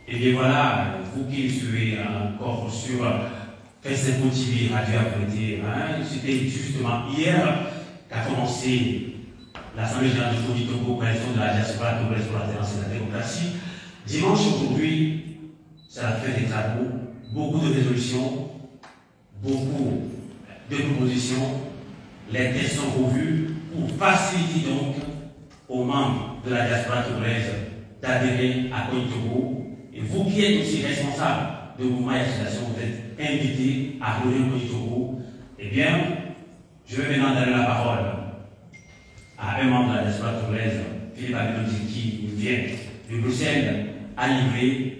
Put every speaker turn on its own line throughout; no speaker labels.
Et bien voilà, vous qui suivez encore sur Facebook TV, Radio Actualité, c'était justement hier qu'a commencé l'Assemblée générale du Togo, coalition de la diaspora togolaise pour l'alternance et la démocratie. Dimanche aujourd'hui, ça a fait des travaux, beaucoup de résolutions, beaucoup de propositions, les textes sont revus pour faciliter donc aux membres de la diaspora togolaise d'adhérer à Togo. Et vous qui êtes aussi responsable de mouvement et association, vous êtes invités à rejoindre Togo. Eh bien, je vais maintenant donner la parole à un membre de la diaspora togolaise, Philippe Abidou, qui vient de Bruxelles à livrer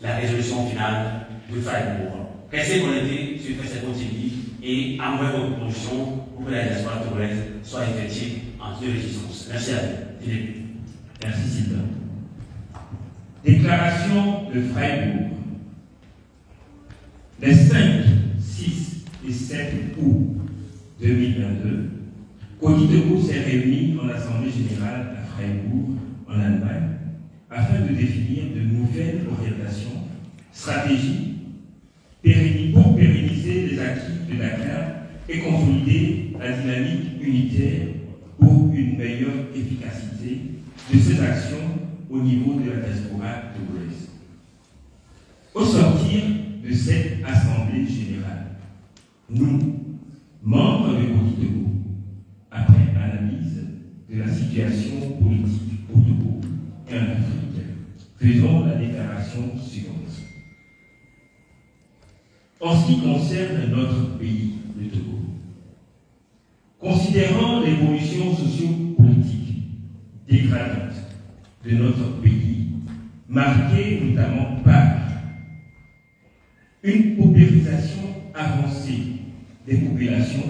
la résolution finale de Freiburg. Restez connectés sur Facebook TV et envoyez vos propositions pour que la diaspora togolaise soit effective en deux résistances. Merci à vous, Philippe.
Merci Sylvain. Déclaration de Freiburg. Les 5, 6 et 7 août 2022, Togo s'est réuni en Assemblée générale à Freiburg, en Allemagne, afin de définir de nouvelles orientations, stratégies pour pérenniser les acquis de Dakar et consolider la dynamique unitaire pour une meilleure efficacité de ces actions au niveau de la diaspora togolaise. Au sortir de cette Assemblée générale, nous, membres de Togo, après analyse de la situation politique au Togo et en Afrique, faisons la déclaration suivante. En ce qui concerne notre pays, le Togo, considérant l'évolution socio-politique dégradante de notre pays, marquée notamment par une paupérisation avancée des populations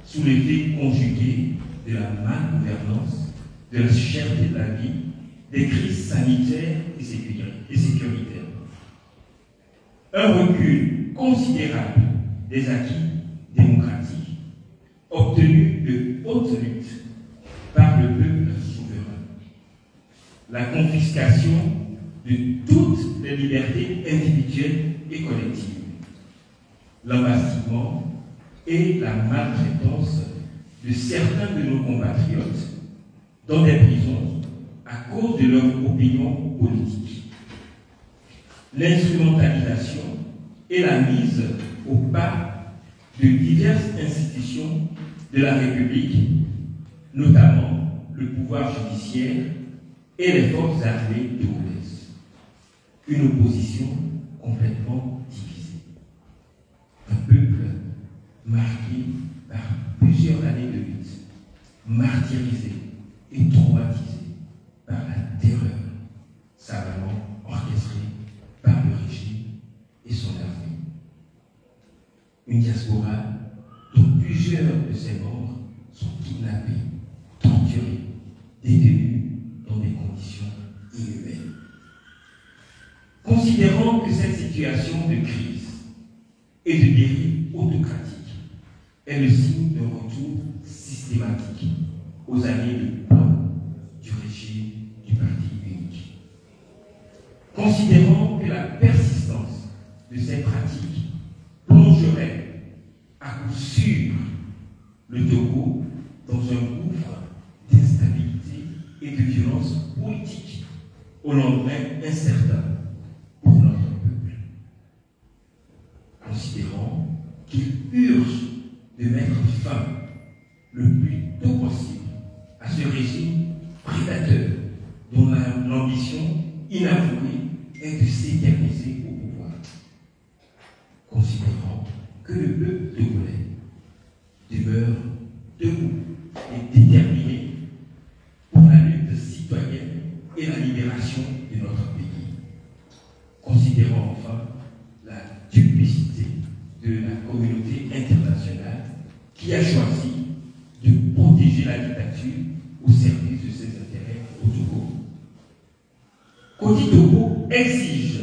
sous l'effet conjugué de la malgouvernance, de la cherté de la vie, des crises sanitaires et sécuritaires. Un recul considérable des acquis démocratiques obtenus de haute lutte par le peuple souverain. La confiscation de toutes les libertés individuelles et collectives. L'embastillement et la maltraitance de certains de nos compatriotes dans des prisons à cause de leur opinion politique. L'instrumentalisation et la mise au pas de diverses institutions de la République, notamment le pouvoir judiciaire et les forces armées togolaises. Une opposition complètement divisée. Un peuple marqué par plusieurs années de lutte, martyrisé et traumatisé par la terreur savamment orchestrée par le régime et son armée. Une diaspora dont plusieurs de ses membres sont kidnappés, torturés, détenus dans des conditions inhumaines. Considérant que cette situation de crise et de dérive autocratique est le signe d'un retour systématique aux années de plan du régime du parti unique. Considérant que la persistance de ces pratiques plongerait à coup sûr le Togo dans un gouffre d'instabilité et de violence politique au lendemain incertain pour notre peuple. Considérant qu'il urge de mettre fin le plus tôt possible à ce régime prédateur dont l'ambition inavouée est de s'éterniser au pouvoir. Considérant que le peuple togolais demeure debout et déterminé pour la lutte citoyenne et la libération de notre pays. Considérant enfin la duplicité de la communauté internationale qui a choisi de protéger la dictature au service de ses intérêts au Togo. Togo exige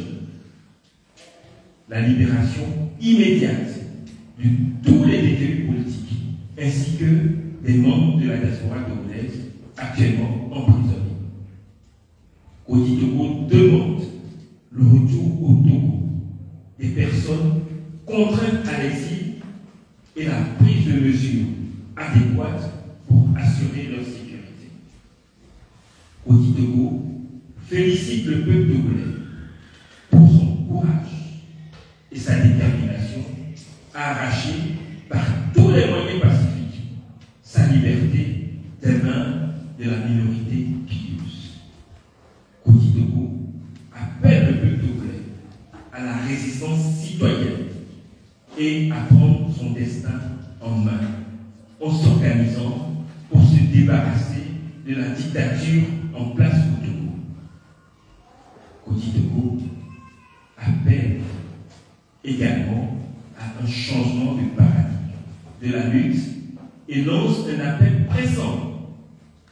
la libération immédiate de tous les détenus politiques ainsi que des membres de la diaspora togolaise actuellement emprisonnés. Togo demande le retour au Togo des personnes contraintes à l'exil et la prise de mesures adéquates pour assurer leur sécurité. Koti Togo félicite le peuple togolais pour son courage et sa détermination à arracher par tous les moyens pacifiques sa liberté des mains de la minorité pieuse. Koti Togo appelle le peuple togolais à la résistance citoyenne et à prendre son destin en main en s'organisant pour se débarrasser de la dictature en place au Togo. Koti Togo appelle également à un changement de paradigme de la lutte et lance un appel pressant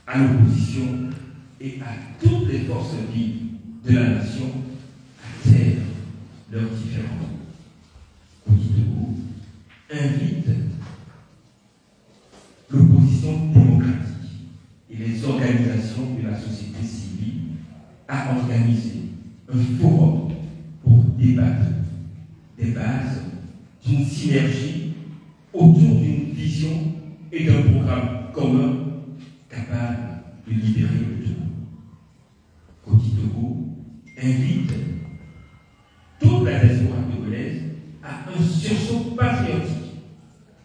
à l'opposition et à toutes les forces vives de la nation à taire leurs différends. Koti Togo invite l'opposition démocratique et les organisations de la société civile à organiser un forum pour débattre des bases d'une synergie autour d'une vision et d'un programme commun capable de libérer le Togo. Koti Togo invite toute la diaspora togolaise à un sursaut patriotique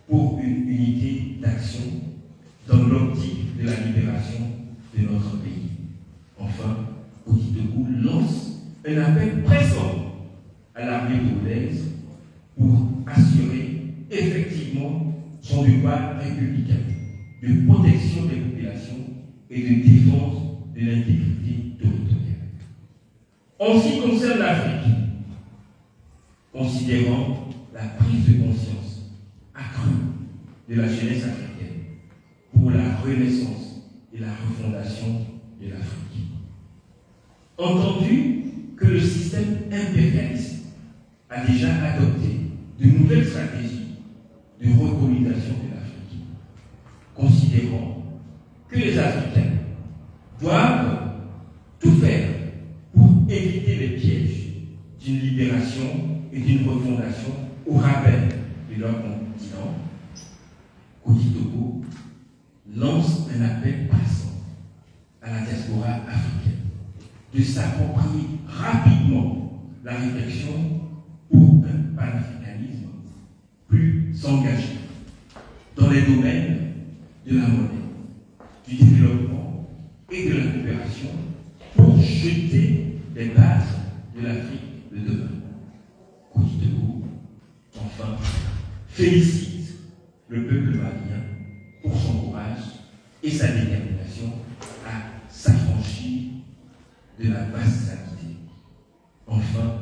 pour une unité d'action dans l'optique de la libération de notre pays. Enfin, Koti Togo lance un appel pressant à l'armée togolaise pour assurer effectivement son devoir républicain de protection des populations et de défense de l'intégrité territoriale. En ce qui concerne l'Afrique, considérant la prise de conscience accrue de la jeunesse africaine pour la renaissance et la refondation de l'Afrique. Entendu que le système impérialiste a déjà adopté de nouvelles stratégies de recolonisation de l'Afrique, considérant que les Africains doivent tout faire pour éviter les pièges d'une libération et d'une refondation au rappel de leur continent, Koti Togo lance un appel pressant à la diaspora africaine de s'approprier rapidement la réflexion pour un panafricanisme plus engagé dans les domaines de la monnaie, du développement et de la coopération pour jeter les bases de l'Afrique de demain. Koti Togo, enfin, félicite le peuple malien pour son courage et sa détermination à s'affranchir de la vassalité. Enfin,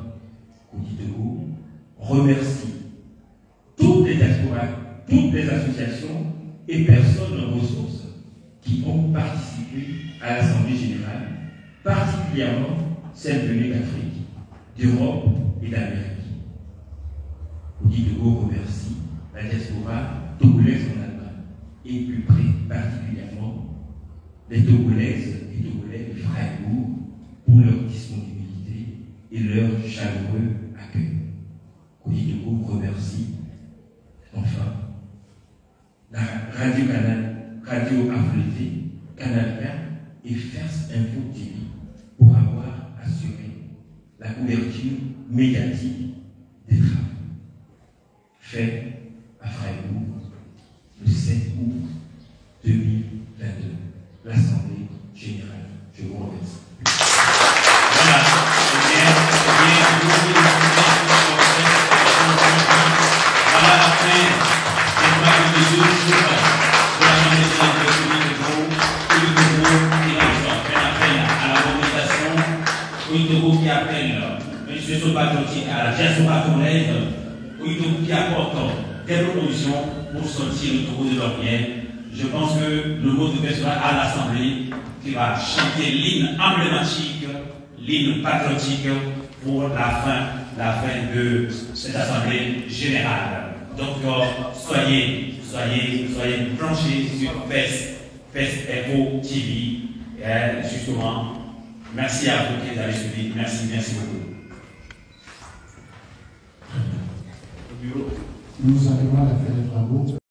Koti Togo remercie toutes les diasporas, toutes les associations et personnes en ressources qui ont participé à l'Assemblée générale, particulièrement celles venues d'Afrique, d'Europe et d'Amérique. Koti Togo remercie la diaspora togolaise en Allemagne et plus près particulièrement les Togolaises et Togolais de Freiburg pour leur disponibilité et leur chaleureux accueil. Koti Togo remercie enfin la Radio Afrique, Canal 4 et First Info TV pour avoir assuré la couverture médiatique des travaux faits à Freiburg le 7 août 2022. L'Assemblée générale. Je vous remercie.
Voilà. Voilà la fin des travaux de jour pour l'Assemblée générale de à la mobilisation. Koti Togo qui appelle M. Sobatoti à la diaspora togolaise. Koti Togo qui apporte des propositions pour sortir le Togo de l'ornière. Je pense que le mot de paix sera à l'Assemblée qui va chanter l'hymne emblématique, l'hymne patriotique pour la fin de cette Assemblée générale. Donc, soyez branchés sur First Info TV. Justement, merci à vous qui avez suivi. Merci beaucoup. bureau.
Nous arrivons à la fin des travaux.